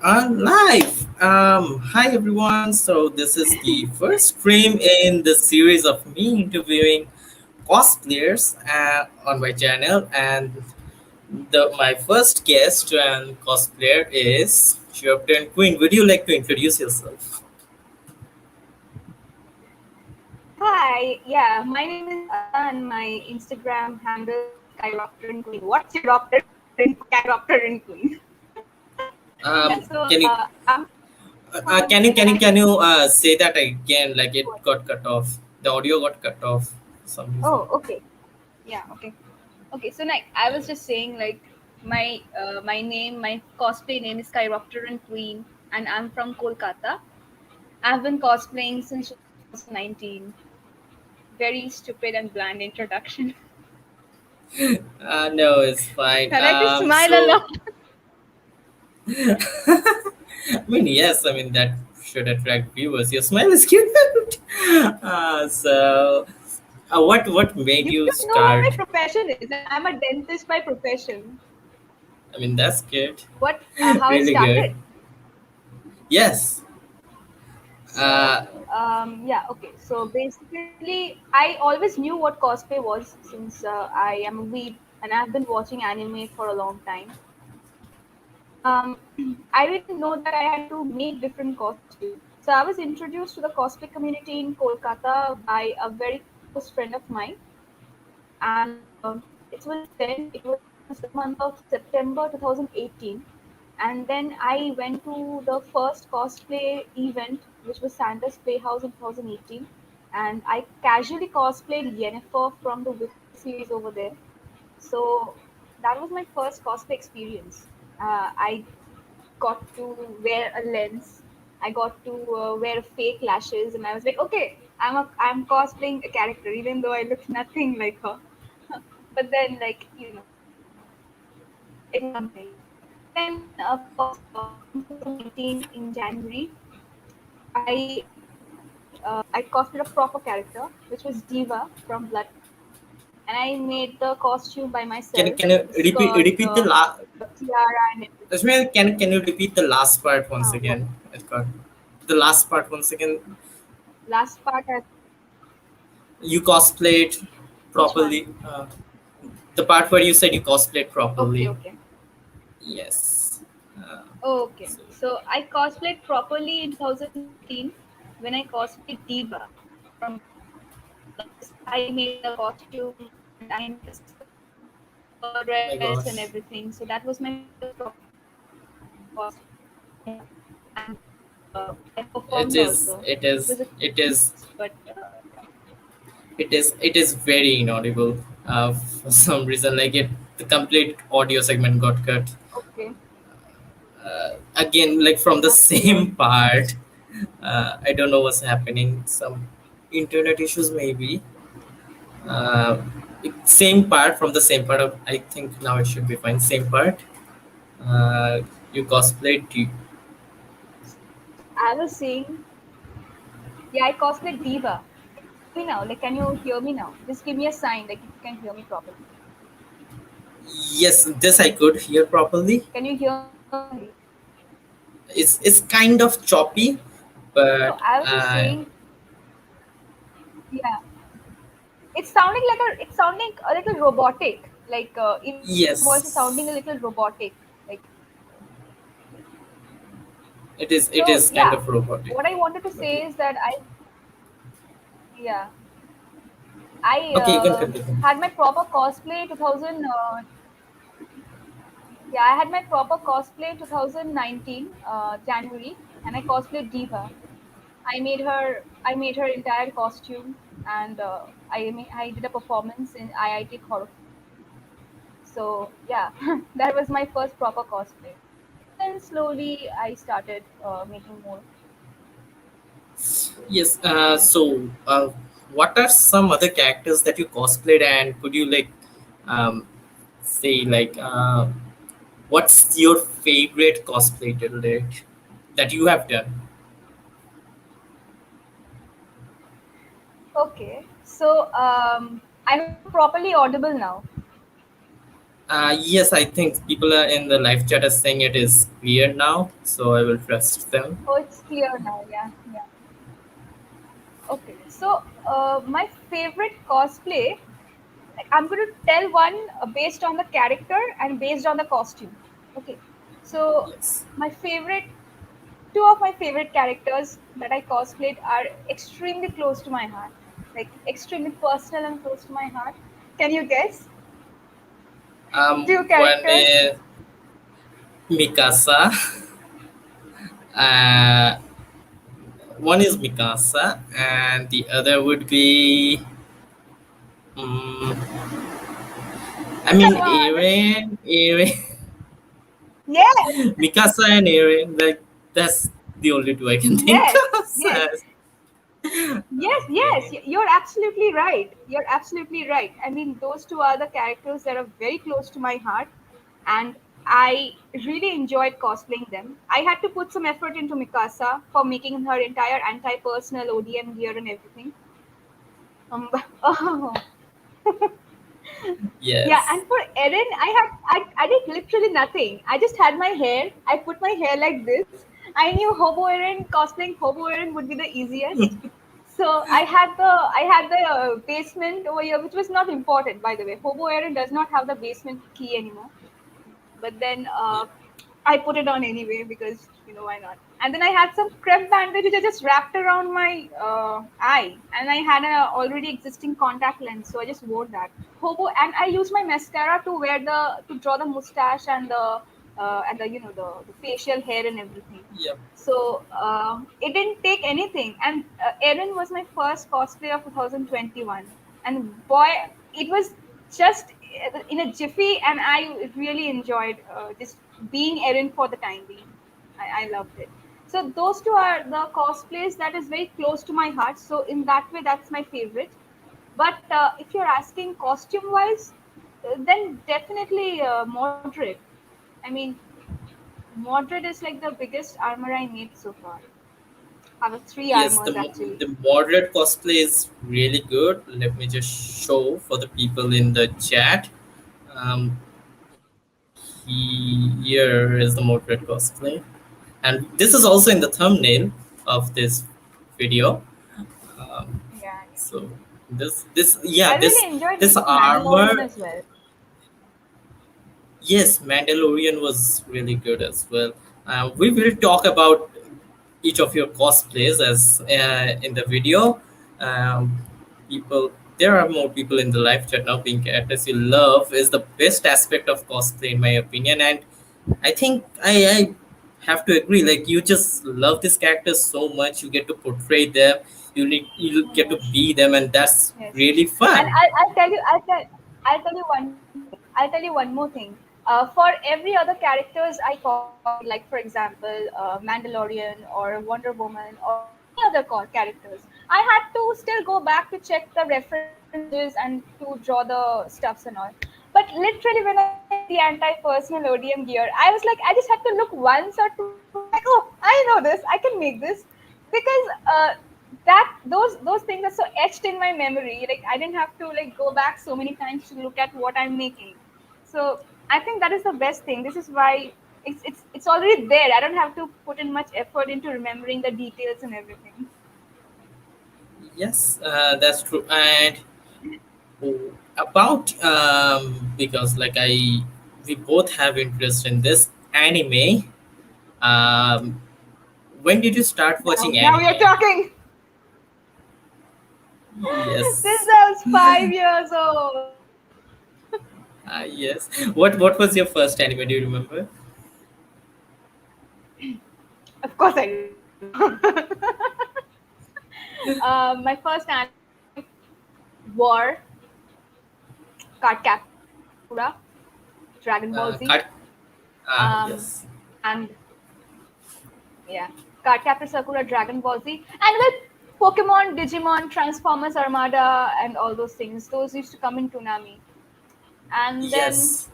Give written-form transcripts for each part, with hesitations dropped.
Live. Hi everyone. So this is the first stream in the series of me interviewing cosplayers on my channel, and the my first guest and cosplayer is Chiropteran Queen. Would you like to introduce yourself? Hi, yeah, my name is Ada and my Instagram handle is Chiropteran Queen. What's Chiropteran Queen? Yeah, so Can you I'm from say that again? Like it got cut off. The audio got cut off for some reason. Oh, okay. Yeah, okay. Okay, so like I was just saying like my cosplay name is Chiropteran Queen and I'm from Kolkata. I've been cosplaying since 2019. Very stupid and bland introduction. No, it's fine. I like to smile a So lot. I mean, yes, I mean that should attract viewers. Your smile is cute. What made You you don't know what my start? profession is. I'm a dentist by profession. I mean, that's good, What how I really good. started. Yes. So Uh, yeah, okay. So basically, I always knew what cosplay was since I am a weeb and I've been watching anime for a long time. Um, I didn't know that I had to make different costumes. So I was introduced to the cosplay community in Kolkata by a very close friend of mine, and it was the month of September 2018. And then I went to the first cosplay event, which was Santa's Playhouse in 2018, and I casually cosplayed Yennefer from the Witcher series over there. So that was my first cosplay experience. I got to wear a lens. I got to wear fake lashes, and I was like, okay, I'm cosplaying a character, even though I look nothing like her. But then, like it was amazing. Then, of course, in 2019 in January, I cosplayed a proper character, which was Diva from Blood, and I made the costume by myself, can you the skirt, repeat the last? the tiara, and everything. Can you repeat the last part once What again? It got the last part once again. last part? You cosplayed Which one? properly. The part where you said you cosplayed Okay, properly. okay. Yes. Uh, Okay, so so I cosplayed properly in 2019 when I cosplayed Diva from Blood. Like I made the costume and I made the skirt, the oh my dress, and gosh. everything. So that was my first proper costume. Yeah, and I performed It also. is. It It was a is. few It is. minutes, but yeah. It is very inaudible. For some reason, like it, the complete audio segment got cut. Okay, Again, like from the that's weird. same part. I don't know what's happening. Some internet issues maybe. Uh, Same part from the same part of. I think now it should be fine. Same part. Uh, you cosplayed. So I was saying, yeah, I cosplayed Diva. Can you hear me now? Like, can you hear me now? Just give me a sign, like if you can hear me properly. Yes, this I could hear properly. Can you hear me properly? It's kind of choppy, So but I was just saying, yeah, it's sounding a little robotic. Like even my voice is sounding a little yes, robotic. Like it so, is yeah. kind of robotic. What I wanted to Okay, say is that yeah, I okay, you can continue. had my proper cosplay 2000. Yeah, I had my proper cosplay 2019 January, and I cosplayed Diva. I made her entire costume, and I did a performance in IIT Kharagpur. So yeah, that was my first proper cosplay. And then slowly I started making more. Yes. What are some other characters that you cosplayed, and could you like um, say like what's your favorite cosplay till date that you have done? Okay, so I hope I'm properly audible now. Yes, I think people are in the live chat are saying it is clear now, so I will trust them. Oh, it's clear now. Yeah, yeah. Okay. So, my favorite cosplay, like I'm going to tell one based on the character and based on the costume. Okay. So, Yes. my favorite, two of my favorite characters that I cosplayed are extremely close to my heart, like extremely personal and close to my heart. Can you guess? Two One characters. is Mikasa. Uh, One is Mikasa, and the other would be, um, I Come mean, on. Aaron, Yes, Mikasa and Aaron. Like that's the only two I can think yes, of. yes. Yes, Okay. you're absolutely right. You're absolutely right. I mean, those two are the characters that are very close to my heart, and I really enjoyed cosplaying them. I had to put some effort into Mikasa for making her entire anti-personal ODM gear and everything. Oh, yeah, Yes. and for Erin, I did literally nothing. I just had my hair. I put my hair like this. I knew Hobo Erin, cosplaying Hobo Erin would be the easiest. So I had the basement over here, which was not important, by the way. Hobo Erin does not have the basement key anymore. But then Yeah. I put it on anyway because why not? And then I had some crepe bandage which I just wrapped around my eye, and I had a already existing contact lens, so I just wore that. Hobo, and I used my mascara to draw the mustache and the the facial hair and everything. Yep. So it didn't take anything, and Erin was my first cosplay of 2021, and boy, it was just in a jiffy, and I really enjoyed just being Erin for the time being. I loved it. So those two are the cosplays that is very close to my heart. So in that way, that's my favorite. But if you're asking costume wise, then definitely Mordred. I mean, Mordred is like the biggest armor I made so far. I have three Yes, armors actually. the moderate cosplay is really good. Let me just show for the people in the chat. Here is the moderate cosplay, and this is also in the thumbnail of this video. Um, Yeah, yeah. so this yeah I this really enjoyed this making Mandalorian armor. as well. Yes, Mandalorian was really good as well. We will talk about each of your cosplays as in the video. Um, People, there are more people in the live chat now. Being characters you love is the best aspect of cosplay, in my opinion, and I think I have to agree. Like you just love these characters so much, you get to portray them. You get to Yes, be them, and that's yes. really And fun. I'll tell you one more thing. I'll tell you one more thing. For every other characters I cosplayed, like for example, Mandalorian or Wonder Woman or any other characters, I had to still go back to check the reference images and to draw the stuffs and all. But literally, when I made the anti-personal ODM gear, I was like, I just had to look once or twice, and I was like, oh, I know this. I can make this because that those things are so etched in my memory. Like I didn't have to like go back so many times to look at what I'm making. So I think that is the best thing. This is why it's already there. I don't have to put in much effort into remembering the details and everything. Yes, that's true. And about because like I we both have interest in this anime. Um, when did you start Now, watching now we are anime? talking. Since Yes. I was 5 years old. Yes. What was your first anime? Do you remember? Of course I remember. My first anime were Cardcaptor Sakura, Dragon Ball Z, Cut. um, Yes. and yeah, Cardcaptor Sakura, Dragon Ball Z, and with Pokemon, Digimon, Transformers, Armada, and all those things. Those used to come in Toonami, and then Yes.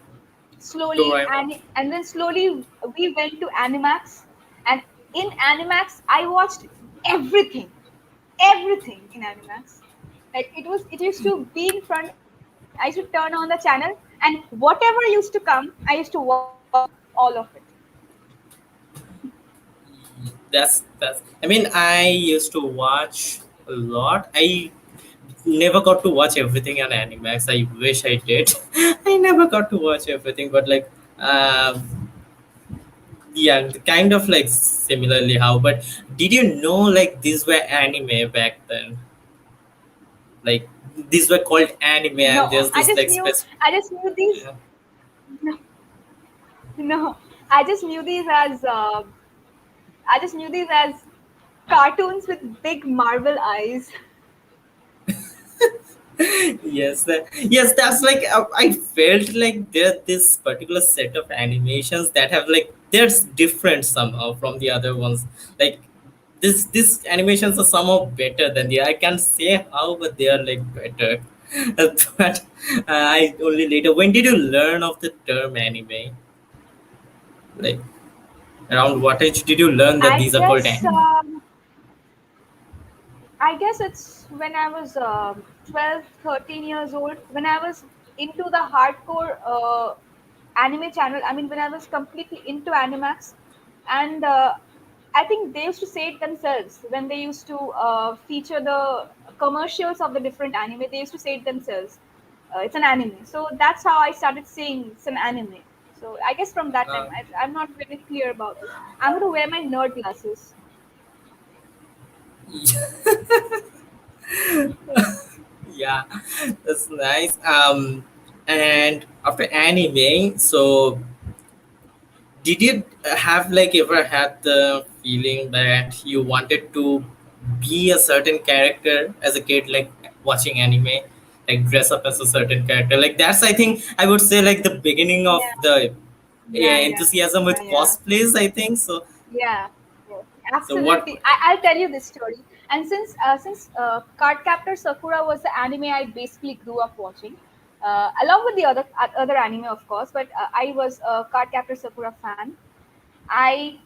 slowly, Doraemon. and then slowly we went to Animax, and in Animax I watched everything, everything in Animax. Like it used to be in front of me. I used to turn on the channel, and whatever used to come, I used to watch all of it. That's. I mean, I used to watch a lot. I never got to watch everything on Animax. I wish I did. I never got to watch everything, but like, yeah, kind of like similarly how. But did you know like these were anime back then? Like these were called anime, and No, there's this like specific. I just knew these. Yeah. No, no, I just knew these as I just knew these as cartoons with big marble eyes. Yes, that's like I felt like there this particular set of animations that have like there's different somehow from the other ones. Like this animations are somehow better than the I can't say how, but they are like better. But I only later. When did you learn of the term anime? Like around what age did you learn that I these are called guess anime? I guess it's when I was 12, 13 years old, when I was into the hardcore anime channel. I mean, when I was completely into Animax, and I think they used to say it themselves when they used to feature the commercials of the different anime. They used to say it themselves. It's an anime. So that's how I started saying it's an anime. So I guess from that time, Uh, I'm not very clear about this. I'm going to wear my nerd glasses. yeah, that's nice. And after anime, so did you have like ever had the feeling that you wanted to be a certain character as a kid, like watching anime, like dress up as a certain character? Like that's I think I would say like the beginning of Yeah, the yeah, yeah, enthusiasm with yeah. cosplays. I think so. Yeah, yes, So what? absolutely. I'll tell you this story. And since Cardcaptor Sakura was the anime I basically grew up watching, along with the other anime, of course. But I was a Cardcaptor Sakura fan. I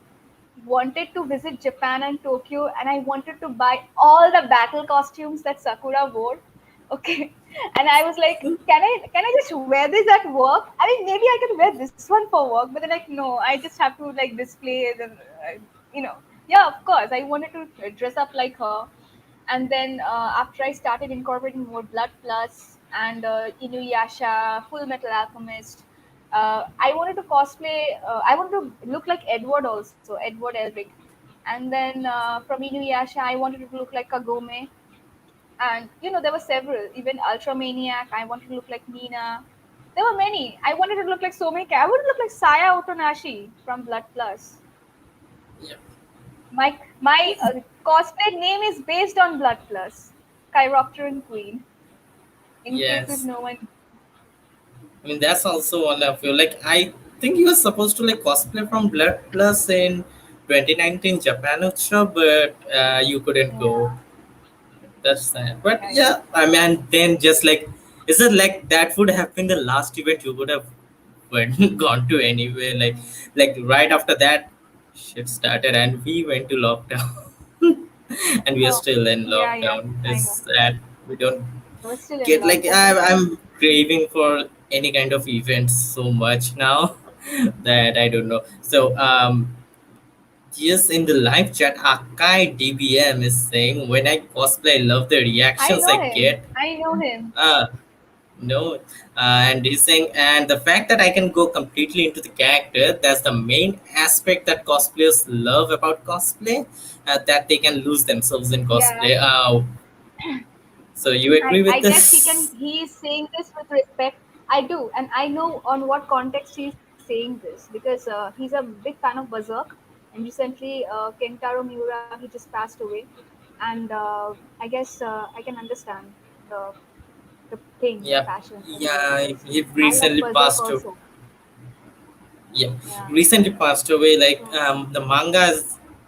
wanted to visit Japan and Tokyo, and I wanted to buy all the battle costumes that Sakura wore. Okay, and I was like, can I just wear this at work? I mean, maybe I can wear this one for work, but then like, no, I just have to like display it, and you know, yeah, of course, I wanted to dress up like her. And then after I started incorporating more Blood Plus and Inuyasha, Full Metal Alchemist, I wanted to cosplay. I wanted to look like Edward also, Edward Elric. And then from Inuyasha, I wanted to look like Kagome. And there were several. Even Ultra Maniac, I wanted to look like Nina. There were many. I wanted to look like so many. I wanted to look like Saya Otonashi from Blood Plus. Yeah. My cosplay name is based on Blood Plus, Chiropteran Queen. In case if Yes. no one, I mean, that's also wonderful. Like, I think you were supposed to like cosplay from Blood Plus in 2019 Japan Utshav, but you couldn't go. yeah, That's sad. But yeah, yeah. yeah, I mean, then just like, is it like that would have been the last event you would have went gone to anyway? Like right after that, shit started and we went to lockdown, and we are Oh, still in yeah, yeah. lockdown. I know. It's sad. We don't We're still in get like lockdown. I'm craving for any kind of events so much now that I don't know. So yes, in the live chat, Akai DBM is saying when I cosplay, I love the I reactions know I him. get. I know him. Uh no, and he's saying, and the fact that I can go completely into the character, that's the main aspect that cosplayers love about cosplay, that they can lose themselves in Yeah. cosplay. So you agree I with guess this? he is saying this with respect. I do, and I know on what context he's saying this because he's a big fan of Berserk, and recently Kentaro Miura he just passed away, and I guess I can understand the the Yeah, passion that he has for yeah, this. he I like recently Berserk passed away. also. Yeah, Yeah. recently passed away. Like So the manga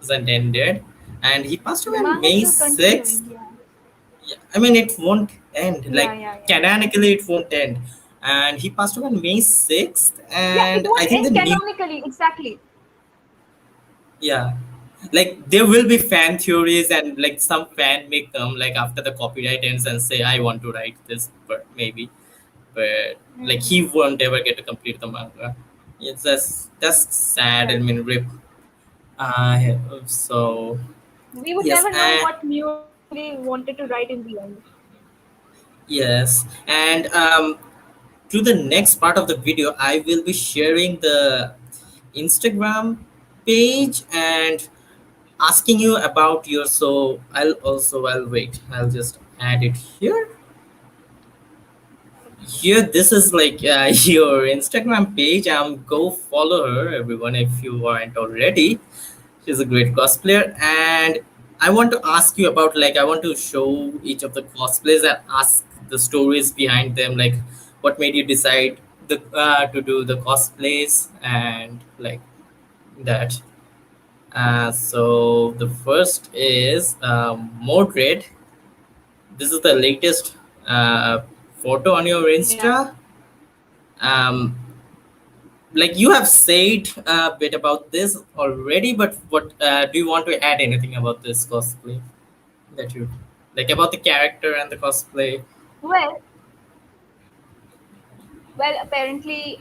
isn't ended, and he passed the away on manga is May still continuing. 6th. Yeah. Yeah, I mean it won't end. Yeah. Like Yeah. Yeah. canonically, it won't end. And he passed away on May 6th, Yeah. It and I won't think the end new canonically. Exactly. yeah, like there will be fan theories, and like some fan may come like after the copyright ends and say I want to write this, but maybe, but like he won't ever get to complete the manga. It's that's sad. I Right. mean, rip. So We would yes, never know what Mule actually wanted to write in the end. yes, and to the next part of the video, I will be sharing the Instagram page and asking you about your. So I'll wait. I'll just add it here. Here, this is like your Instagram page. Go follow her, everyone, if you aren't already. She's a great cosplayer, and I want to ask you about like I want to show each of the cosplays and ask the stories behind them, like what made you decide to do the cosplays and like that. So the first is Mordred. This is the latest photo on your Yeah. Insta. Um, like you have said a bit about this already, but what do you want to add anything about this cosplay that you like about the character and the cosplay? Well, apparently,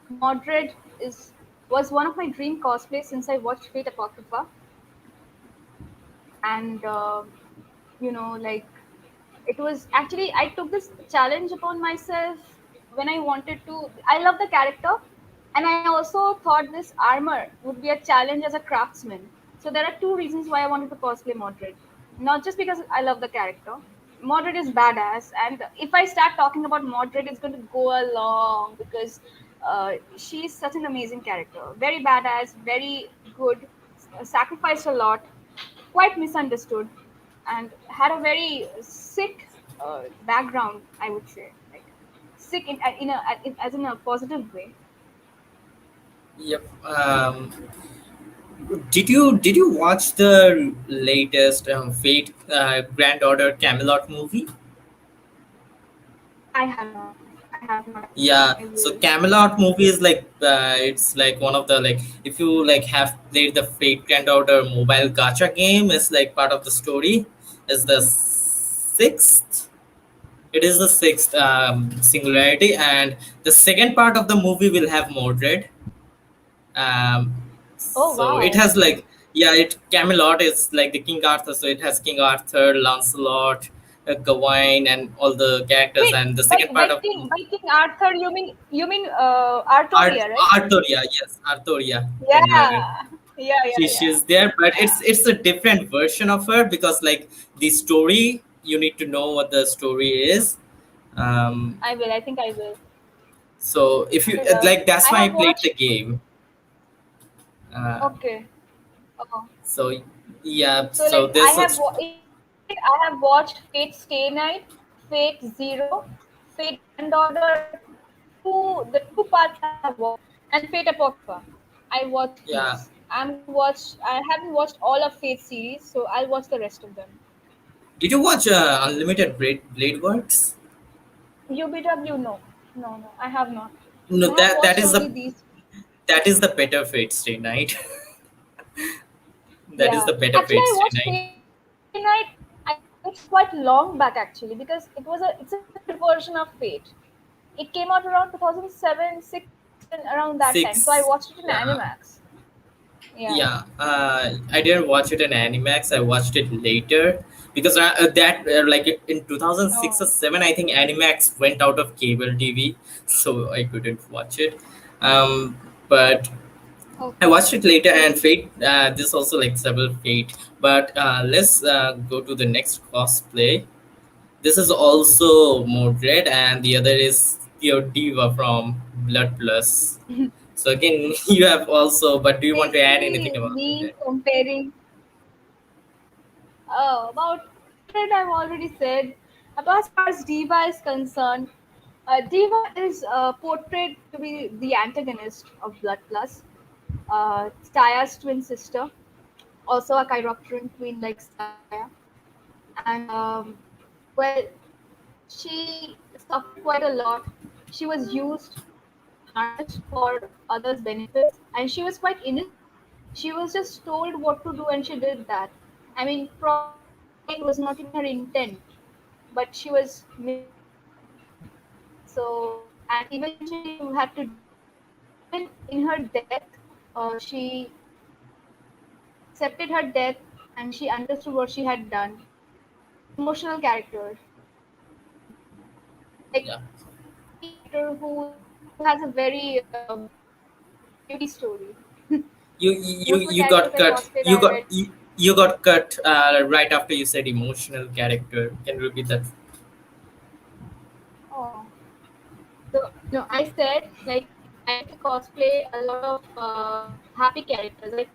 Mordred is was one of my dream cosplays since I watched Fate Apocrypha, and like it was actually I took this challenge upon myself when I wanted to. I love the character, and I also thought this armor would be a challenge as a craftsman. So there are two reasons why I wanted to cosplay Mordred. Not just because I love the character. Mordred is badass, and if I start talking about Mordred, it's going to go along because she's such an amazing character. Very badass, very good, sacrificed a lot, quite misunderstood, and had a very sick background. I would say, like sick as in a positive way. Yep. Did you watch the latest Fate Granddaughter Camelot movie? I have not. I have not actually. Yeah, I so will. Camelot movie is like it's like one of the like if you like have played the Fate Granddaughter mobile gacha game, it's like part of the story. Is the sixth It is the sixth singularity, and the second part of the movie will have Mordred. Um, Oh so it wow! has like yeah, it Camelot is like the King Arthur, so it has King Arthur, Lancelot, Gawain, and all the characters. Wait, And the second part of by King Arthur, you mean Art Artoria, right? Arthuria, yes, Arthuria. Yeah, Then yeah. she's there, but it's a different version of her because like the story, you need to know what the story is. Um, I will. I think I will. So if you I will. like, that's I why I have played the watched. game. Uh, Okay. Oh. so yeah, So so like I this have is in Fate, I have watched Fate Stay Night, Fate Zero, Fate Granddaughter. The two parts I have watched, and Fate Apocrypha. I watched yeah. these. I'm gonna watch. I haven't watched all of Fate series, so I'll watch the rest of them. Did you watch Unlimited Blade Works? UBW, no, no, I have not. No, I have that watched is only the these. better Fate Stay Night. That is Yeah, the better actually, Fate I Stay watched Night. Fate Stay Night. I think it's quite long back actually because it's a kid version of Fate. It came out around 2007, 6, 7, around that time. So I Six. watched it in Yeah. Animax. Yeah. Yeah, I didn't watch it in Animax. I watched it later because that like in 2006 or Oh, 7, I think Animax went out of cable TV, so I couldn't watch it. But I okay. watched it later, and Fate. This also like several Fate. But let's go to the next cosplay. This is also Mordred, and the other is Pure Diva from Blood Plus. So again, you have also, but do you want to add anything Basically, about me it? comparing. About Mordred, I've already said. About as far as Diva is concerned, Diva is portrayed to be the antagonist of Blood Plus, Staya's twin sister, also a Chiropteran Queen like Staya. And well, she suffered quite a lot. She was used, harnessed for others' benefits, and she was quite innocent. She was just told what to do, and she did that. I mean, probably it was not even her intent, but she was misused. So, and eventually, she had to die. Even in her death, she accepted her death, and she understood what she had done. Emotional character, like Yeah. happy character who has a very beauty story. Most of the You characters got I cut. cosplayed, I read. You got cut right after you said emotional character. Can you repeat that? Oh, so no, I said like I like to cosplay a lot of happy characters.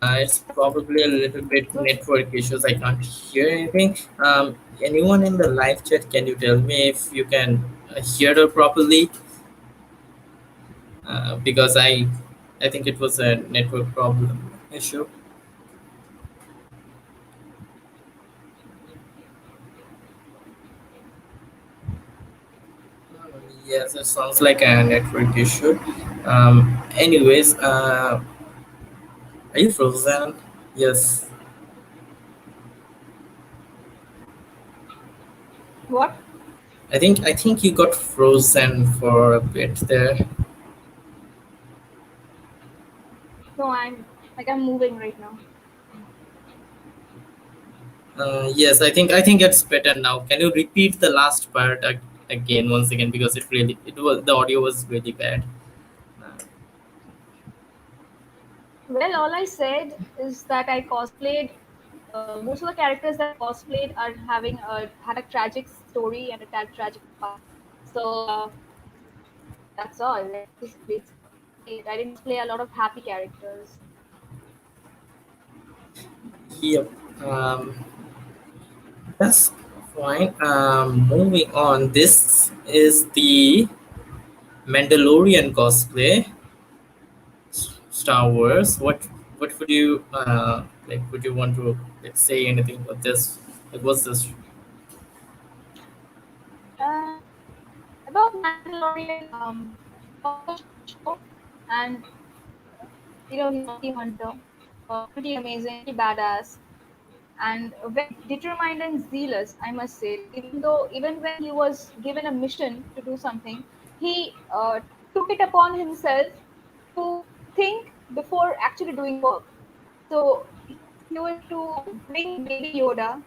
I It's probably a little bit network issues. I can't hear anything. Anyone in the live chat, can you tell me if you can hear her properly? Because I think it was a network problem issue. Yes, it sounds like a network issue. Anyways, are you frozen? Yes, what? I think you got frozen for a bit there. No, I'm moving right now. Yes, I think it's better now. Can you repeat the last part again once again because it was the audio was really bad. Uh, Well, all I said is that I cosplayed. Most of the characters that I cosplayed are having had a tragic story and a tragic past. So that's all. Like this is basically it. I didn't cosplay a lot of happy characters. yep. Um, that's fine. Moving on. This is the Mandalorian cosplay. Star Wars. What would you like? Would you want to like say anything about this? Like, what's this? Uh, about Mandalorian, I watched the show, and he's bounty hunter. Pretty amazing, pretty badass, and very determined and zealous, I must say. Like even when he was given a mission to do something, he took it upon himself to think before actually doing the work. So he was to bring baby Yoda,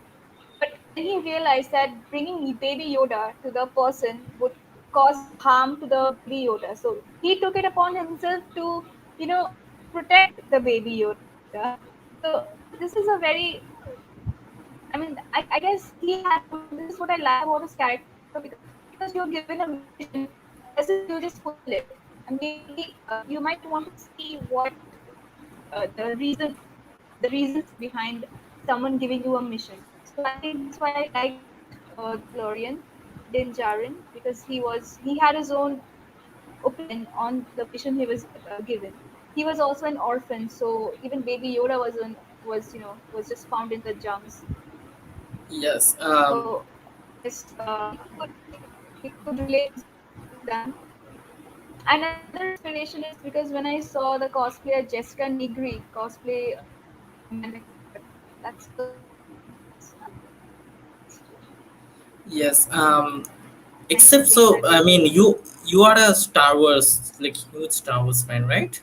but then he realized that bringing baby Yoda to the person would cause harm to the baby Yoda. So he took it upon himself to, protect the baby Yoda. So this is a very, I mean, I guess he had to. This is what I like about his character, because just because you're given a mission doesn't mean you just fulfill it. Maybe you might want to see what the reasons behind someone giving you a mission. So I think that's why I liked the Mandalorian, Din Djarin, because he had his own opinion on the mission he was given. He was also an orphan, so even Baby Yoda was just found in the junks. Yes. So I guess he could relate to them. And another inspiration is because when I saw the cosplayer Jessica Nigri cosplay Amanda Carter, that's also Yes. trying to Except bring so, that I back. mean, you are a Star Wars like huge Star Wars fan, right?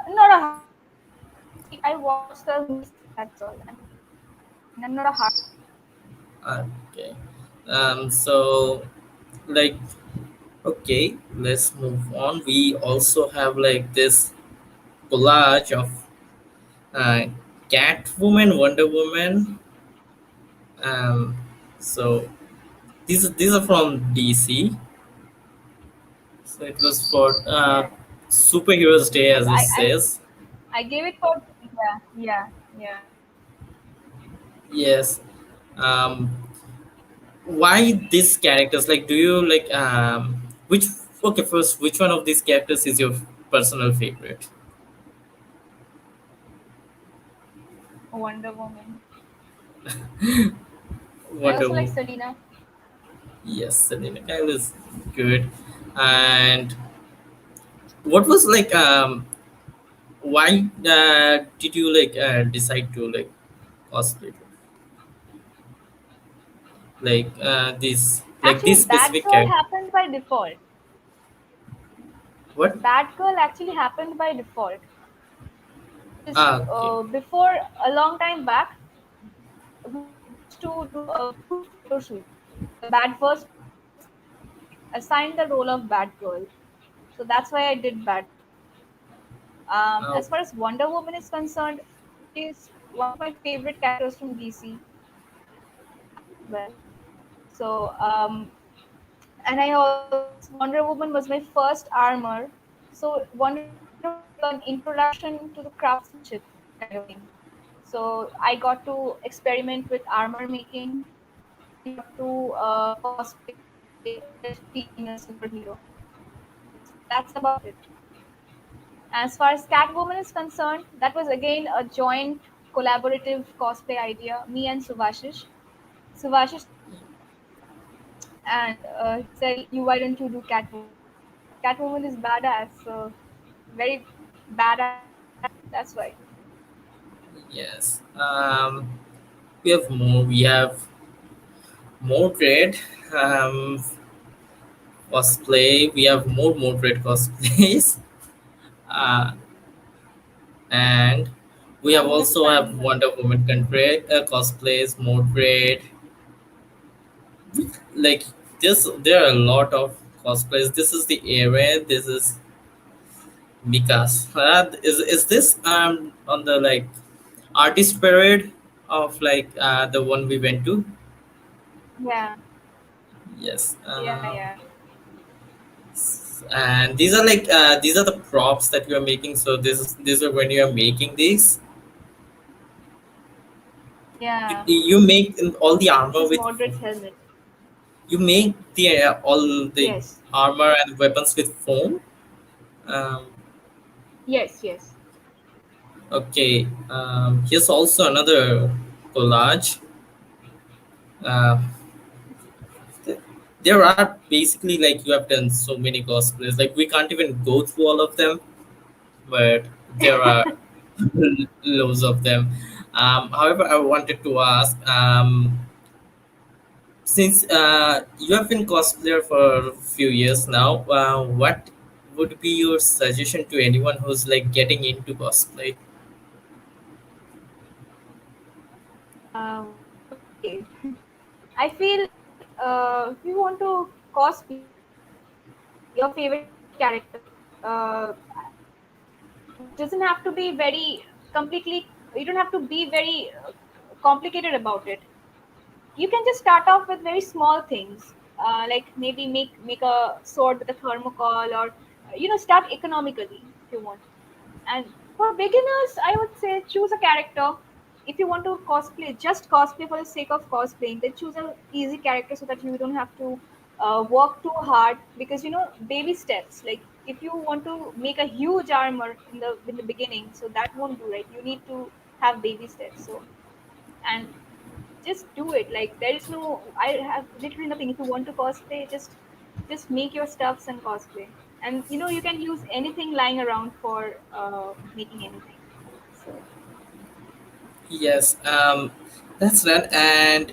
Not a hard. I watch the movies. That's all. I'm not a hard. Okay. So like okay, let's move on. We also have like this collage of uh, Catwoman, Wonder Woman. Um, so these are from DC. So it was for Yes, Superheroes Day, yes. as it says. I gave it for yeah. Yes. Um, why these characters? Like, do you like which? Okay, first, which one of these characters is your personal favorite? Wonder Woman. I Wonder also like Woman. Selena. Yes, Selena Kyle is good. And what was like why did you like decide to like cosplay like this? like this Actually, specific Batgirl character? happened by default. What? Batgirl actually happened by default because Okay. before a long time back, we were supposed to do a group photo shoot. The Batverse was assigned the role of Batgirl, so that's why I did Batgirl. Uh, As far as Wonder Woman is concerned, she's one of my favorite characters from DC. I like Batman as well. So, and I also, since Wonder Woman was my first armor, so Wonder Woman was like an introduction to the craftsmanship kind of thing. So I got to experiment with armor making. I got to cosplay with being a superhero. So that's about it. As far as Catwoman is concerned, that was again a joint collaborative cosplay idea, me and Suvashish. Suvashish saw me and he said, "You why don't you do Catwoman? Catwoman is badass, so very badass character. That's why." yes. We have Mordred cosplay. We have more Mordred cosplays, uh, and we have I'm just also have trying that. Wonder Woman country cosplays, Mordred. Like this, there are a lot of cosplays. This is the era. This is Mikas. Is this on the like artist parade of like the one we went to? Yeah, Yes. yeah, yeah, And these are like these are the props that you are making. So these are when you are making these. yeah. You make all the This armor is with. Mordred's helmet. You make the all the Yes, armor and weapons with foam. Um, yes, yes. okay. Here's also another collage. Uh, there are basically like you have done so many cosplays. Like we can't even go through all of them, but there are loads of them. However, I wanted to ask, since you have been cosplayer for a few years now, what would be your suggestion to anyone who's like getting into cosplay? Okay. I feel like if you want to cosplay your favorite character, uh, it doesn't have to be very completely. You don't have to be very complicated about it. You can just start off with very small things, like maybe make a sword with a thermocol, or start economically if you want. And for beginners, I would say choose a character. If you want to cosplay, just cosplay for the sake of cosplaying, then choose an easy character so that you don't have to work too hard. Because baby steps. Like if you want to make a huge armor in the beginning, so that won't do, right? You need to have baby steps. So, and just do it. Like there is no, I have literally nothing. If you want to cosplay, just make your stuffs and cosplay. And you can use anything lying around for making anything. So Yes, that's right. And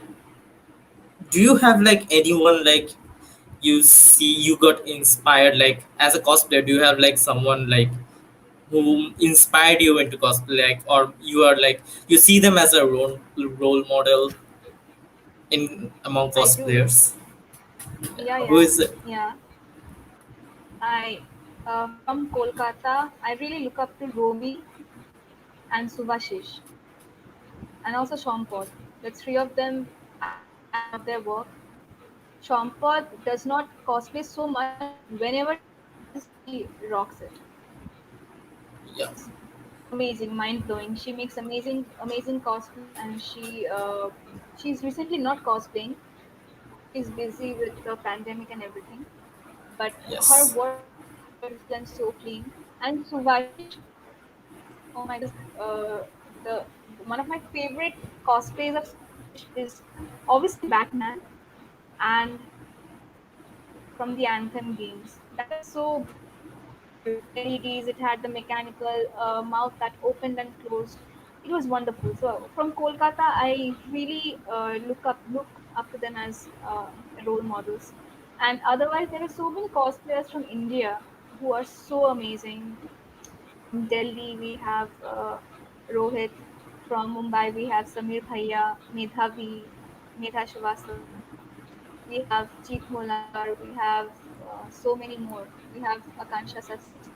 do you have like anyone like you see you got inspired like as a cosplayer? Do you have like someone like who inspired you into cosplay, like, or you are like you see them as a role model in among I do. cosplayers? Yeah, Who yeah, is it? yeah. I From Kolkata, I really look up to Romy and Subhashish, and also Shampod. The three of them, I am a fan of their work. Shampod does not cosplay so much, but whenever she does, she rocks it. Yeah. She's amazing, mind blowing. She makes amazing cosplays, and she's recently not cosplaying. She's busy with the pandemic and everything. But her Yes. work is so beautiful and so clean. And Suvashish, oh my goodness, the one of my favorite cosplays of Suvashish is obviously Batman and Kolkata from the Anthem games. That was so beautiful. It had the LEDs, it had the mechanical mouth that opened and closed. It was wonderful. So from Kolkata, I really look. up to them as role models. And otherwise, there are so many cosplayers from India who are so amazing. From Delhi, we have Rohit. From Mumbai, we have Samir Bhaiya, Medha Srivastava. We have Jeet Molkar. We have so many more. We have Akansha Sasti.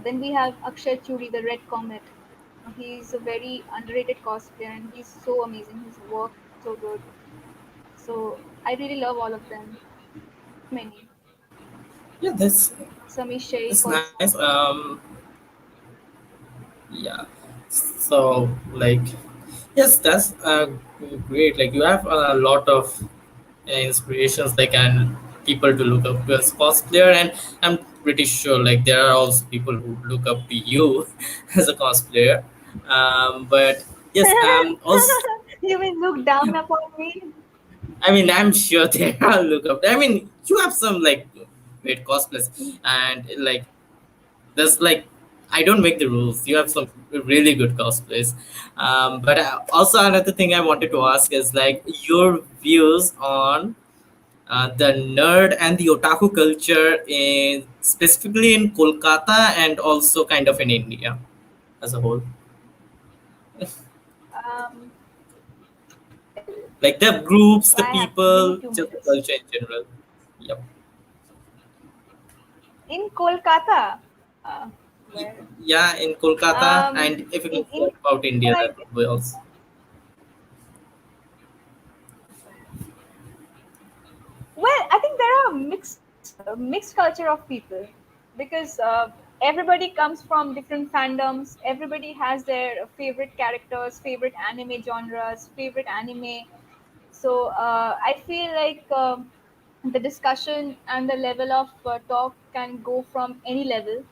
Then we have Akshay Churi, the Red Comet. He's a very underrated cosplayer and he's so amazing. His work is so good. So I really love all of them. So many. Yeah, Sami Sheikh that's nice. also. Yeah. So like, yes, that's great. Like you have a lot of inspirations like and people to look up to as cosplayer, and I'm pretty sure like there are also people who look up to you as a cosplayer. But yes, also You mean look down upon me? I mean, I'm sure there are look up. I mean, you have some like great cosplays, and like there's like I don't make the rules. You have some really good cosplays. But also another thing I wanted to ask is like your views on the nerd and the otaku culture in specifically in Kolkata and also kind of in India as a whole. Um, well, Like the groups, the I have many people, two just the minutes. culture in general. Yep. In Kolkata, uh, well, Yeah, in Kolkata, and if you can in talk about India, Kolkata, that would be also. well, I think there are mixed culture of people because everybody comes from different fandoms. Everybody has their favorite characters, favorite anime genres, favorite anime. So I feel like the discussion and the level of talk can go from any level.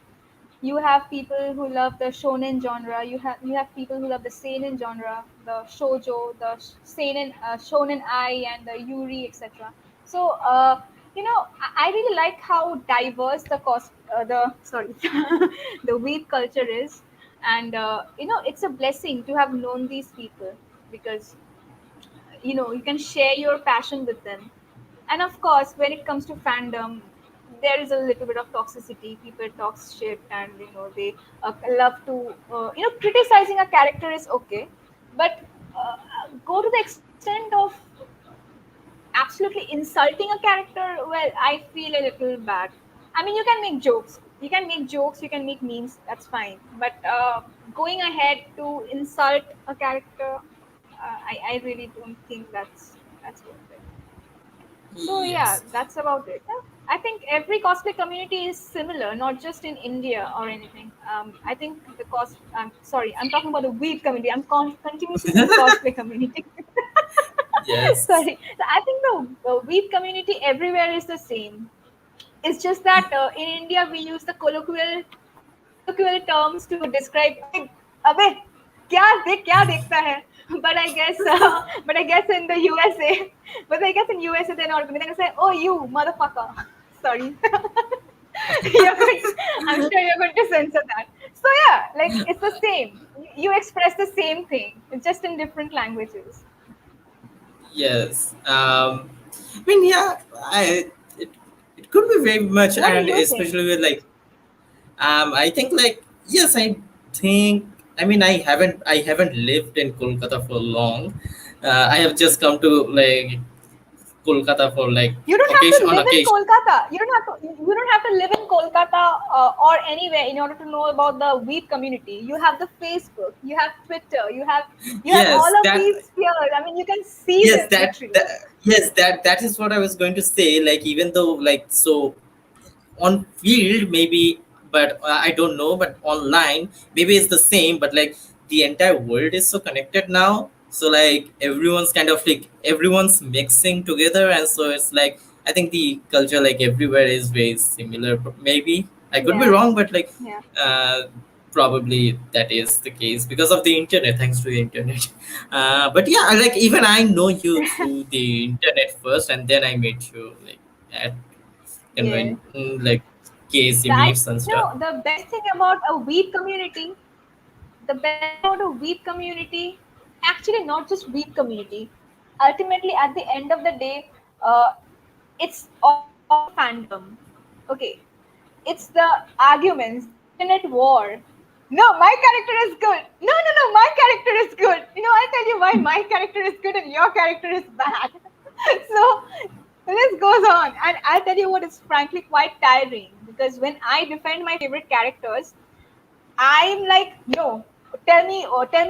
You have people who love the shonen genre. You have people who love the seinen genre, the shoujo, the seinen shonen ai, and the yuri, etc. So I really like how diverse the sorry the weeb culture is, and it's a blessing to have known these people because you can share your passion with them. And of course, when it comes to fandom, there is a little bit of toxicity. People talk shit, and they love to criticizing a character is okay, but go to the extent of absolutely insulting a character, well, I feel a little bad. I mean, you can make jokes, you can make memes, that's fine, but going ahead to insult a character, I really don't think that's worth it. So yeah, Yes. that's about it. Yeah. I think every cosplay community is similar, not just in India or anything. I think sorry, I'm talking about the weeb community. I'm continuously saying cosplay community. Yes. Sorry. So I think the weeb community everywhere is the same. It's just that in India we use the colloquial terms to describe. अबे क्या देखता है? But I guess in the USA, but I guess in USA they're gonna say, oh you motherfucker. Sorry. I'm sure you're going to censor that. So yeah, like it's the same. You express the same thing, just in different languages. Yes. I mean, yeah, it, it could be very much, What do and you think? especially with like, I think like, yes, I think, I haven't lived in Kolkata for long. I have just come to like Kolkata for like You don't have occasion to on live in occasion. Kolkata. You don't have to live in Kolkata or anywhere in order to know about the weeb community. You have the Facebook, you have Twitter, you have Yes, all of that these spheres. I mean, you can see yes them that, literally. that yes that is what I was going to say. Like even though like so on field maybe, but I don't know, but online maybe it's the same, but like the entire world is so connected now, so like everyone's kind of like everyone's mixing together, and so it's like I think the culture like everywhere is very similar, but maybe I could be Yeah, wrong, but like yeah, uh, probably that is the case because of the internet, thanks to the internet. But yeah, like even I know you through the internet first, and then I met you like at yeah. like KC I meets and stuff. know the best thing about a weeb community. The best thing about a weeb community, actually not just weeb community. ultimately at the end of the day, uh, it's all about the fandom. Okay, it's the arguments, the internet war. No, my character is good. No, no, no, my character is good. I'll tell you why my character is good and your character is bad. So this goes on, and I'll tell you what, it's frankly quite tiring because when I defend my favorite characters, I'm like, no, tell me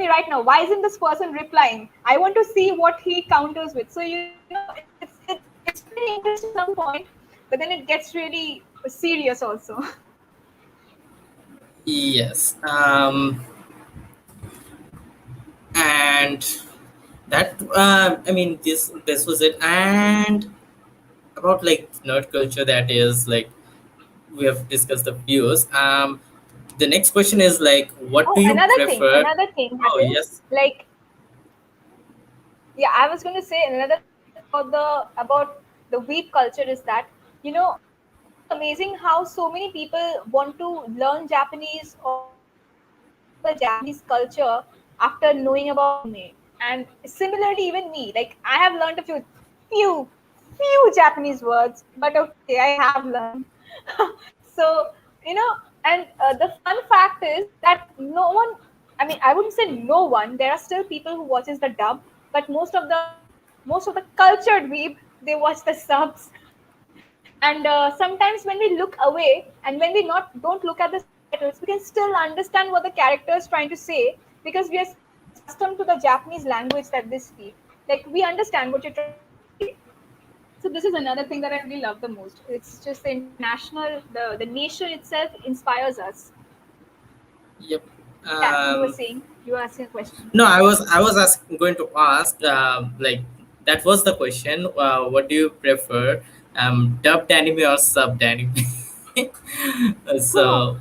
right now, why isn't this person replying? I want to see what he counters with. So it's pretty interesting at some point, but then it gets really serious also. Yes. And that I mean, this was it. And about like nerd culture, that is like we have discussed the views. The next question is like, what Oh, do you another thing, prefer? another thing that Oh is yes. like, yeah, I was going to say another thing about the weeb culture is that, it's really amazing how so many people want to learn Japanese or know about the Japanese culture after knowing about anime. And similarly, even me, like I have learned a few, few Japanese words, but okay, I have learned. So you know, and the fun fact is that no one. I mean, I wouldn't say no one. There are still people who watches the dub, but most of the cultured weeb, they watch the subs. And sometimes when we look away and when we not don't look at the subtitles, we can still understand what the character is trying to say because we are so accustomed to the Japanese language that they speak. Like we understand what you're trying to say. So this is another thing that I really love the most. It's just the international, the nation itself inspires us. Yep. Yeah, you were Um, saying, you were asking a question. no, going to ask like that was the question. What do you prefer, dubbed anime or subbed anime? Oh, So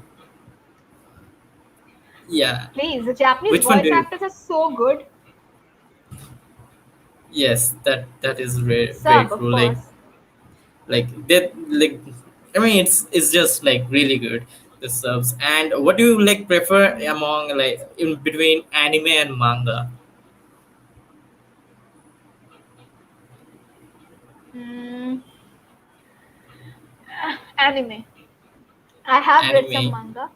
yeah, please, the Japanese which one voice do you? actors are so good. Yes, that is very Sub, of true. Like course. that like I mean, it's just like really good, the subs. And what do you like prefer among like in between anime and manga? Mm, anime. I have read some Anime. manga,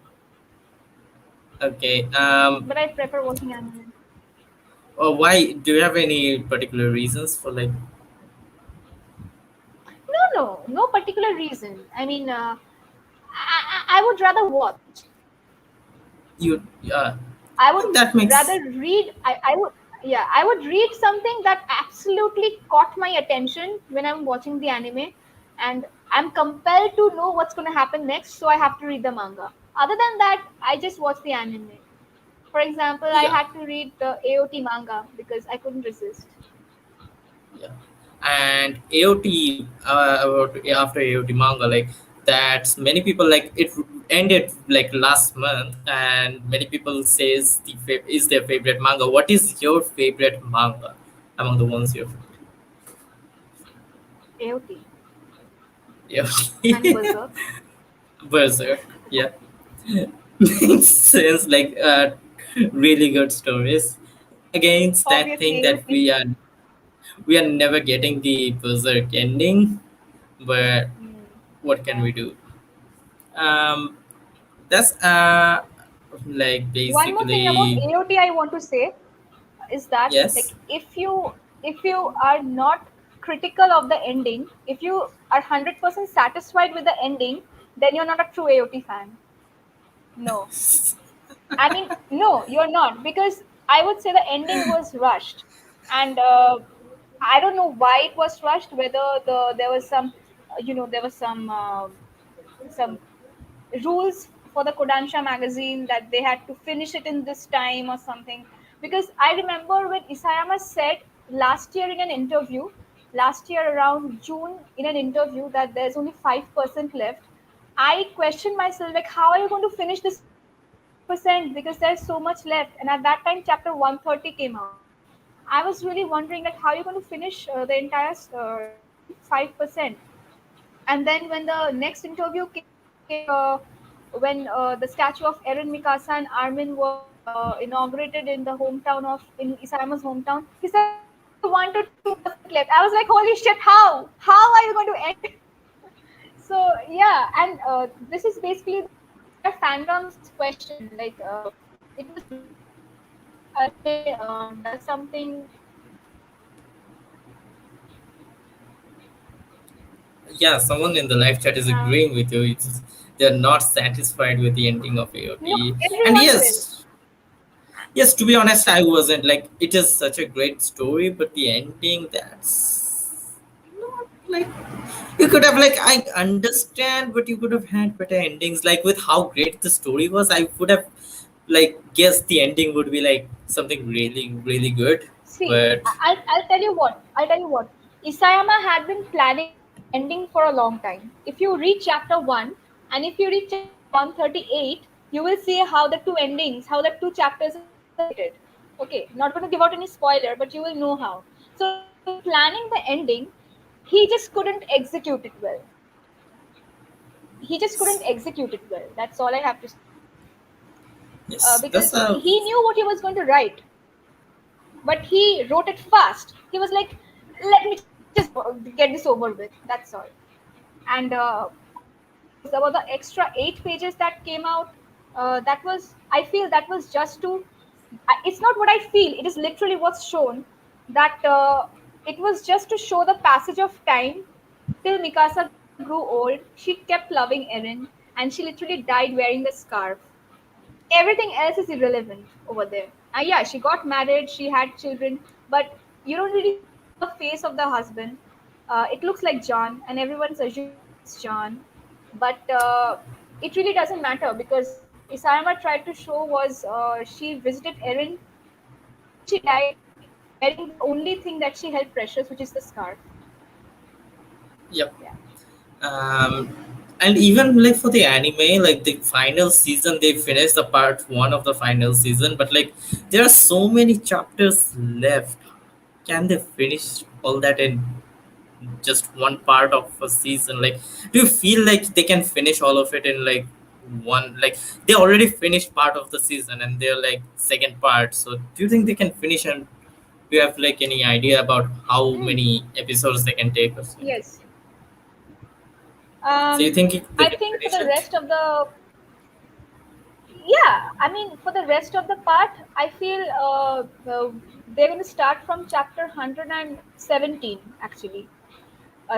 Okay. but I prefer watching anime. Why do you have any particular reasons for like No particular reason. I mean, I would rather watch. you? I would That rather makes read. I would, yeah, I would read something that absolutely caught my attention when I'm watching the anime, and I'm compelled to know what's going to happen next, so I have to read the manga. Other than that, I just watch the anime. For example, I yeah. had to read the AOT manga because I couldn't resist. Yeah. And AOT, about after AOT manga, like that many people like it ended like last month, and many people says is their favorite manga. What is your favorite manga among the ones you've? AOT Yeah. and Berserk. Berserk. Yeah. Makes sense. Like really good stories. Against that Obviously, thing that AOT. we are never getting the Berserk ending, but Mm, what can yeah. we do? Um, that's like One more thing about basically AOT I want to say is that, like, yes. if you are not critical of the ending, if you are 100% satisfied with the ending, then you're not a true AOT fan. No, I mean, no, you're not, because I would say the ending was rushed, and I don't know why it was rushed. Whether there was some, there was some rules for the Kodansha magazine that they had to finish it in this time or something. Because I remember when Isayama said last year in an interview, last year around June in an interview, that there's only 5% left. I questioned myself, like, how are you going to finish this entire 5%? Because there's so much left. And at that time, chapter 130 came out. I was really wondering, like, how are you going to finish the entire remaining 5%? And then when the next interview came, when the statue of Eren Mikasa and Armin was inaugurated in the hometown of in Isayama's hometown, he said, "Okay, only 1 to 2% left. I was like, holy shit, how are you going to end? So yeah, and this is basically the entire fandom's question. Like, it was really if anime does something. Yeah, someone in the live chat is agreeing with you. They're not satisfied with the ending of No, AOT. And everyone will. yes, to be honest, I wasn't like it is such a great story, but the ending that's not like you could have like I understand, but you could have had better endings. Like with how great the story was, I would have like guessed the ending would be like something really, really good. See, But I'll tell you what. I'll tell you what. Isayama had been planning this ending for a long time. If you read chapter 1 and if you read chapter 138, you will see how the two endings, how the two chapters is related. Okay, not going to give out any spoiler, but you will know how. So he had been planning the ending. He just couldn't execute it well. He just couldn't execute it well. That's all I have to say. yes, that's Because he knew what he was going to write, but he wrote it fast. He was like, "Let me just get this over with." That's all. And about the extra 8 pages that came out, that was I feel that was just to. It's not what I feel. It is literally what's shown. That it was just to show the passage of time till Mikasa grew old. She kept loving Eren, and she literally died wearing the scarf. Everything else is irrelevant over there. Yeah, she got married, she had children, but you don't really see the face of the husband. It looks like John, and everyone's assuming that it's John, but it really doesn't matter because what Isayama tried to show was she visited Erin, and then she died wearing the only thing that she held precious, which is the scarf. yep. Yeah. Um, and even like for the anime, like the final season, they finished the part one of the final season, but like there are so many chapters left. Can they finish all that in just one part of a season? Like, do you feel like they can finish all of it in like one? Like, they already finished part of the season and they're like second part. So, do you think they can finish? And do you have like any idea about how Mm, many episodes they can take us into? yes. So, you think they I can think for finish the it? rest of the yeah, I mean, for the rest of the part, I feel they're going to start from chapter 117, actually.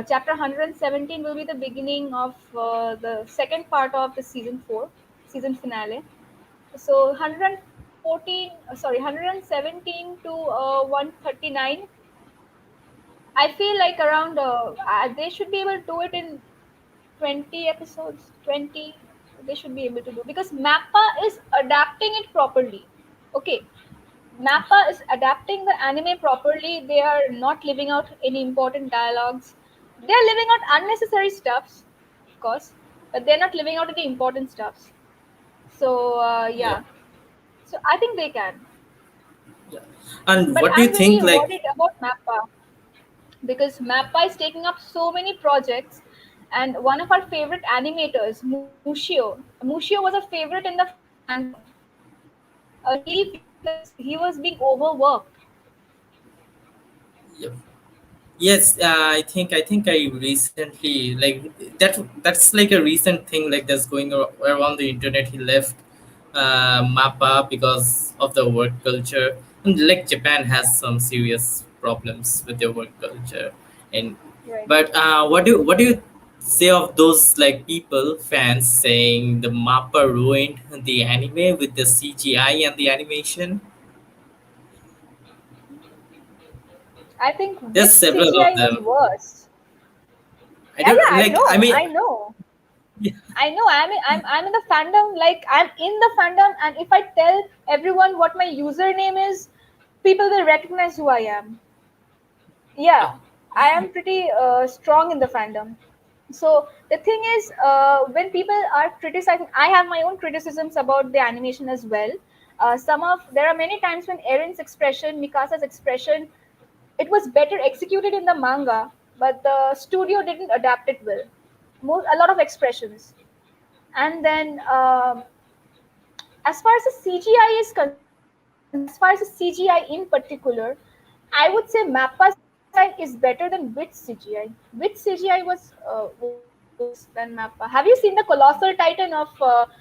Chapter 117 will be the beginning of the second part of the season 4, season finale. So 114, sorry, 117 to 139. I feel like around, they should be able to do it in 20 episodes, 20 they should be able to do because Mappa is adapting it properly. Okay, Mappa is adapting the anime properly. They are not leaving out any important dialogues. They are leaving out unnecessary stuffs, of course, but they're not leaving out any important stuffs. So Yeah. yeah, so I think they can. Yeah. And But what do you I'm think? really Like, worried about Mappa because Mappa is taking up so many projects. And one of our favorite animators, Mushio was a favorite in the fandom. He was really feeling this. He was being overworked. yep. Yes, I think I recently like that's like a recent thing like that's going around the internet. He left Mappa because of the work culture, and like Japan has some serious problems with their work culture. And Right. but what do you say of those like people fans saying the Mappa ruined the anime with the CGI and the animation? I think There's which several of CGI was them. worse. I Yeah, yeah, don't I like. I know, mean, I know, I know. I'm in the fandom. Like I'm in the fandom, and if I tell everyone what my username is, people will recognize who I am. oh, Yeah, I am pretty strong in the fandom. So the thing is, when people are criticizing, I have my own criticisms about the animation as well. There are many times when Erin's expression, Mikasa's expression, it was better executed in the manga, but the studio didn't adapt it well. A lot of expressions, and then as far as the CGI is concerned, as far as the CGI in particular, I would say Mappa CGI is better than Witch CGI. Witch CGI was worse than Mappa. Have you seen the Colossal Titan of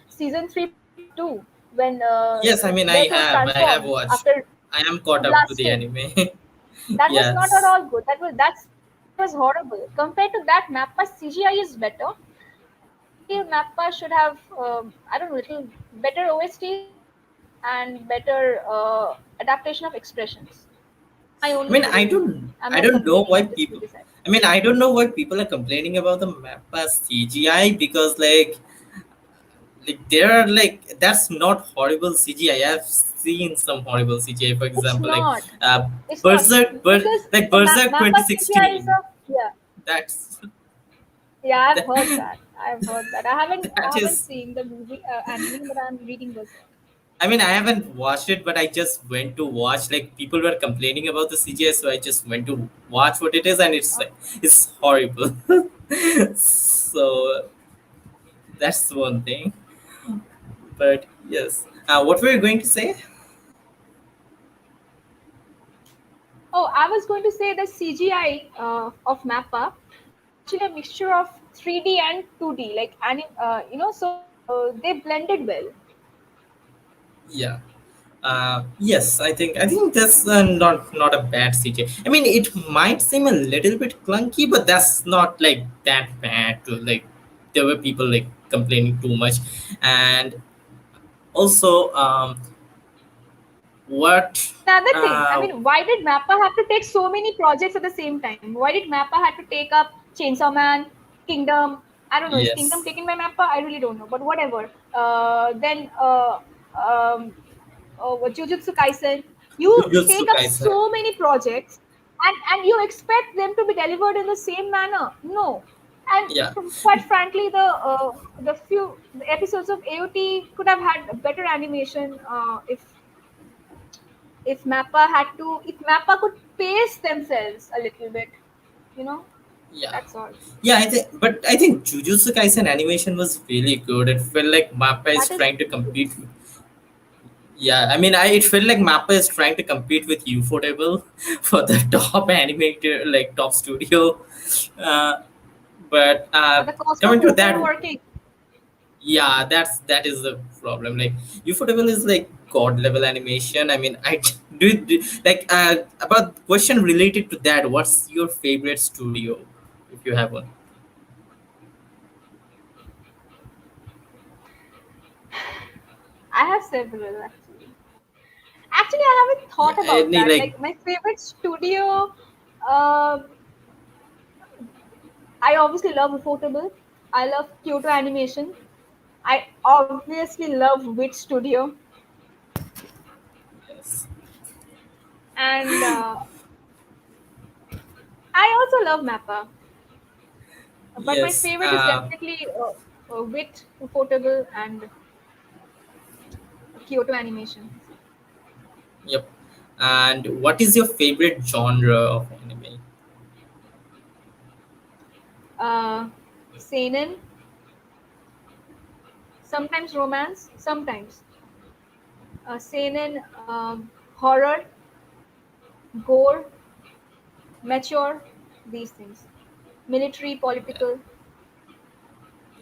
season 3, part 2, when Yes, I mean Death I have transforms watched. after I am caught up to the blasting? anime. That was not at Yes. all good. That CGI was horrible. Compared to that, Mappa CGI is better. I feel Mappa should have I don't know, little better OSTs and better adaptation of expressions. That's my I only mean criticism. I'm I not don't know complaining. why I'm just people. criticizing. I mean I don't know why people are complaining about the Mappa CGI because there are like that's not horrible CGI. Have seen some horrible CGI, for It's example, not. uh, It's not because Like the Berserk Mappa CGI is 2016. a yeah. That's Yeah, I've heard that, that. I've heard that. I that haven't is. seen the movie anime, but I'm reading Berserk. I mean, I haven't watched it, but I just went to watch. Like people were complaining about the CGI, so I just went to watch what it is, and it's like Okay. it's horrible. So that's one thing. But yes, what were you going to say? Oh, I was going to say the CGI of Mappa is actually a mixture of 3D and 2D, like so they blended well. Yeah. Yes, I think that's not a bad CGI. I mean, it might seem a little bit clunky, but that's not like that bad. Like there were people like complaining too much, and also what Another thing, I uh, mean, why did Mappa have to take so many projects at the same time? Why did Mappa have to take up Chainsaw Man, Kingdom? I don't know. Is Kingdom yes, taken by Mappa? I really don't know. But whatever. Then um, Jujutsu Kaisen. You Jujutsu take up Kaisen. so many projects, and you expect them to be delivered in the same manner. No. And Yeah, quite frankly, the few the episodes of AOT could have had better animation if Mappa could pace themselves a little bit, you know, yeah, that's all. yeah. I think Jujutsu Kaisen animation was really good. It felt like Mappa is That is trying to true. compete. Yeah, I mean, it felt like Mappa is trying to compete with Ufotable for the top animator, like top studio. Uh, but But the cost of coming to that, overworking. yeah, that is the problem. Like Ufotable is like god level animation. I mean, I like about question related to that. What's your favorite studio, if you have one? I have several actually. Actually, I haven't Yeah, thought about any that. like Like my favorite studio, um, I obviously love Ufotable. I love Kyoto Animation. I obviously love Wit Studio, yes, and I also love Mappa. But my yes, favorite is definitely Wit, Ufotable, and Kyoto Animation. yep. And what is your favorite genre of anime? Seinen, sometimes romance, sometimes seinen, horror, gore, mature, these things, military, political,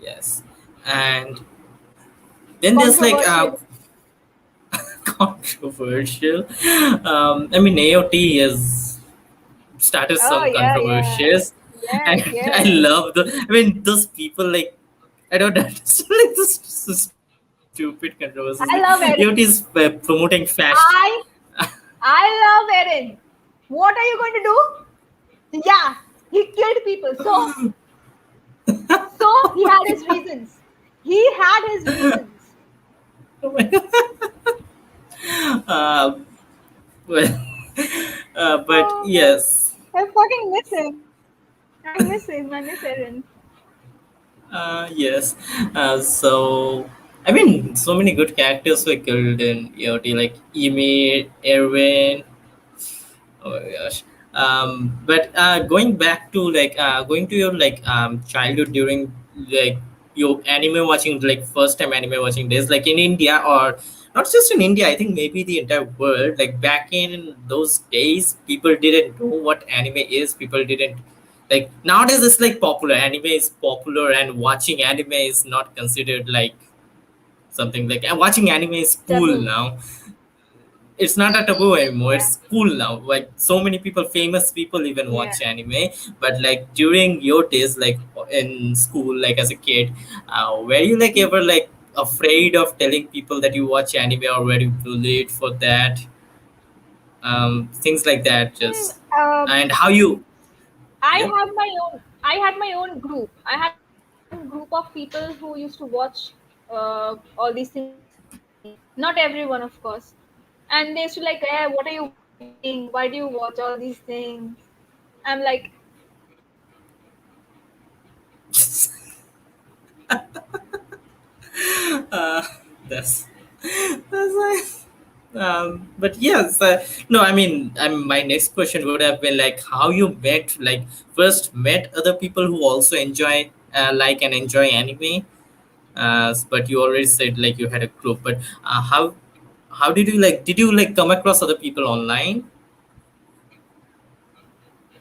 Yes, and then there's like controversial. controversial. I mean, AOT has started Oh some yeah, yeah, controversies, and yes, I yes. love the. I mean, those people like I don't understand like this stupid controversies. Like I AOT love is Erin. promoting fashion. I I love Erin. What are you going to do? Yeah, he killed people. So he had his reasons. He had his reasons. uh, well, but Oh man, yes. I fucking miss him. I miss him. I miss Erin. Yes. So, I mean, so many good characters were killed in EOT, like Emi, Erwin. Oh my gosh. But going back to going to your childhood during like your anime watching, like first time anime watching days, like in India or not just in India, I think maybe the entire world. Like back in those days, people didn't know what anime is. People didn't like nowadays. It's like popular. Anime is popular, and watching anime is not considered like something like. And watching anime is cool Taboo. now. It's not a taboo anymore. Yeah. It's cool now. Like so many people, famous people, even Yeah. watch anime. But like during your days, like in school, like as a kid, were you like ever like afraid of telling people that you watch anime, or were you bullied for that? Things like that. Mm, Just and how mm, you? I Yeah. have my own. I had my own group. I had my own group of people who used to watch all these things with me. Not everyone, of course. And they used to like, "Eh, what are you watching? Why do you watch all these things?" I'm like, uh, that's that's nice. But yes, no, I mean, my next question would have been like how you met, like first met other people who also enjoy, like and enjoy anime. But you already said like you had a group, but how did you like come across other people online?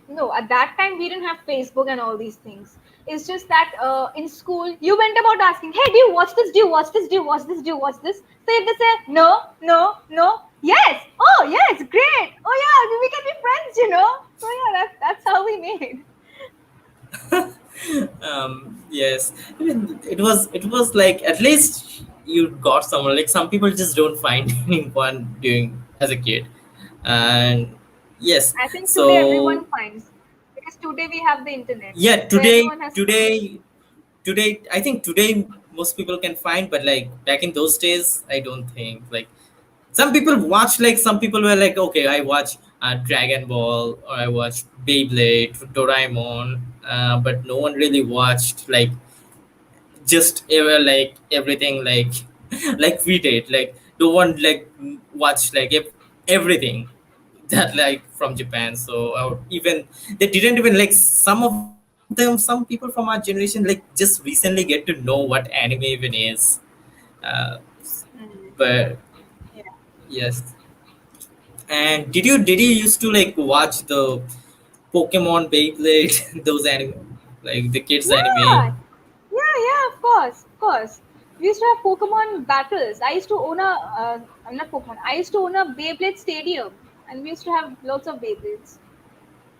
no, at that time we didn't have Facebook and all these things. It's just that in school you went about asking, "Hey, do you watch this? Do you watch this? Do you watch this? Do you watch this?" So if they say no, no, no, yes, oh yes, great, oh yeah, we can be friends, you know. So yeah, that's how we made. Yes, I mean, it was like at least you got someone. Like some people just don't find anyone doing as a kid, and yes, I think today so everyone finds because today we have the internet, yeah, so everyone has found. today I think today most people can find, but like back in those days I don't think like some people watch, like some people were like, okay, I watch Dragon Ball, or I watch Beyblade, Doraemon, but no one really watched like just ever like everything like like we did. Like no one like watch like everything that like from Japan. So even they didn't even like some of them, some people from our generation like just recently get to know what anime even is. Uh, Mm. but Yeah. yes. And did you used to like watch the Pokemon, Beyblade, those anime, like the kids anime? Yeah, yeah, of course, of course. We used to have Pokemon battles. I used to own a, I'm not Pokemon. I used to own a Beyblade stadium, and we used to have lots of Beyblades.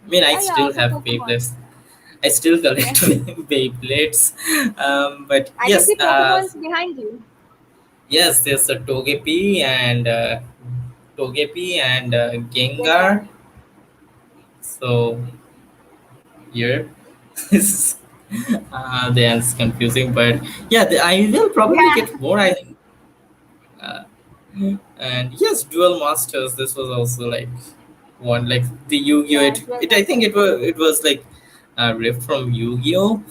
I mean, I So yeah, still so have Pokemon. Beyblades. I still collect Yeah, Beyblades. But I can yes, see Pokemon's behind you. yes, there's a Togepi and Gengar. Gengar. So here, is the answer confusing, but yeah, I will probably Yeah, get more. I think. Uh, and yes, Duel Masters. This was also like one like the Yu-Gi-Oh. yeah, It I 12 think monsters. it was like ripped from Yu-Gi-Oh.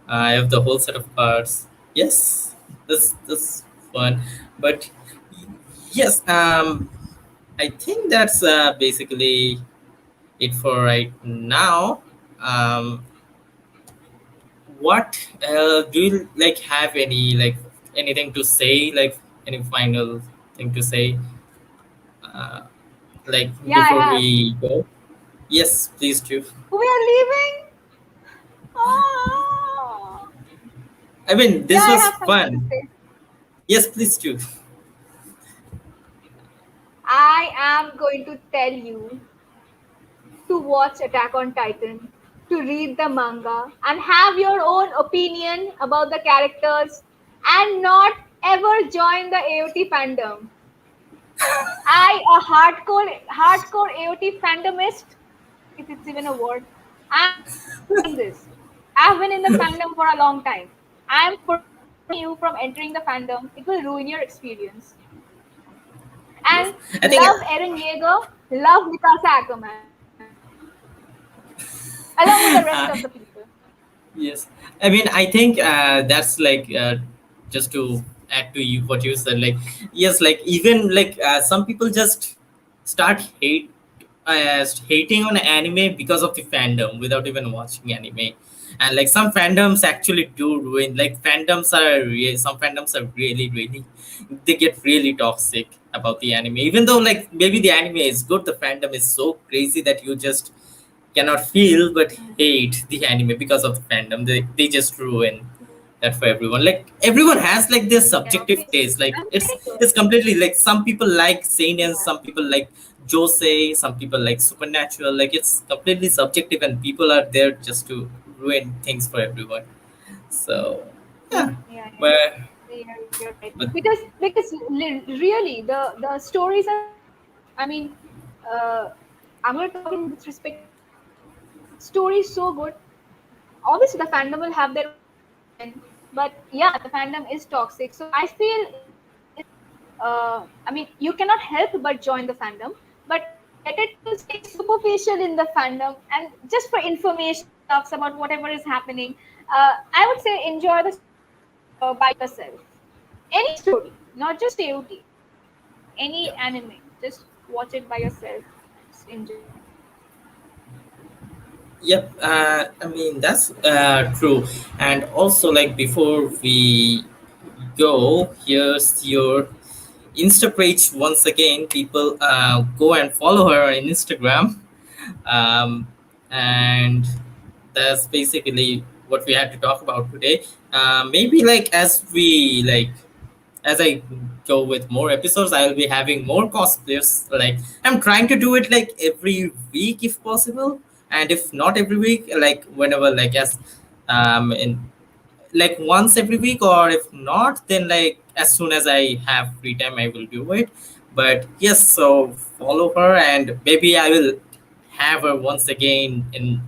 I have the whole set of cards. Yes, this fun, but yes, I think that's basically it for right now. Um, what do you like have any like anything to say, like any final thing to say, uh, like Yeah, I before have. we go? Yes, please do. We are leaving. Oh. I mean, Yeah, this I was have something to fun. say. Yes, please do. I am going to tell you to watch Attack on Titan, to read the manga, and have your own opinion about the characters, and not ever join the AOT fandom. A hardcore AOT fandomist, if it's even a word, I'm saying this. I've been in the fandom for a long time. I'm forbiding you from entering the fandom. It will ruin your experience. Yes, And I think. love Eren Yeager, love Mikasa Ackerman, along with the rest of the people. Yes, I mean, I think that's like just to add to you what you said. Like, yes, like even like some people just start hating on anime because of the fandom without even watching anime. And like some fandoms actually do ruin, like fandoms are some fandoms are really they get really toxic about the anime, even though like maybe the anime is good, the fandom is so crazy that you just cannot feel but hate the anime because of the fandom. They just ruin that for everyone. Like everyone has like their Yeah, subjective obviously. taste. Like I'm getting to it's it. completely like some people like seinen, Yeah. some people like josei, some people like supernatural. Like it's completely subjective, and people are there just to ruin things for everyone. So yeah, Yeah, yeah, but you're right. but Because really the stories are so good. I mean, uh, I'm gonna talk in this respect as well. Story is so good. Obviously, the fandom will have their own opinion, but yeah, the fandom is toxic. So I feel it's I mean, you cannot help but join the fandom, but it's better to stay superficial in the fandom and just for information stuffs about whatever is happening. I would say enjoy the story by yourself. Any story, not just AOT, any yeah. anime. Just watch it by yourself and just enjoy it. Yep, I mean that's true. And also, like before we go, here's your Insta page once again. People, go and follow her on Instagram, um, and that's basically what we had to talk about today. Maybe like as I go with more episodes, I'll be having more cosplayers. Like I'm trying to do it like every week if possible, and if not every week, like whenever, like as in like once every week, or if not, then like as soon as I have free time, I will do it. But yes, so follow her, and maybe I will have her once again in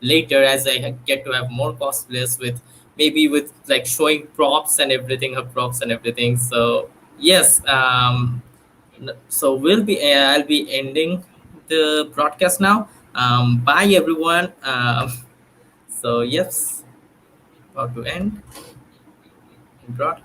later as I get to have more cosplays with maybe with like showing props and everything, her props and everything. So yes, so I'll be ending the broadcast now. Bye everyone. So yes, about to end broadcast.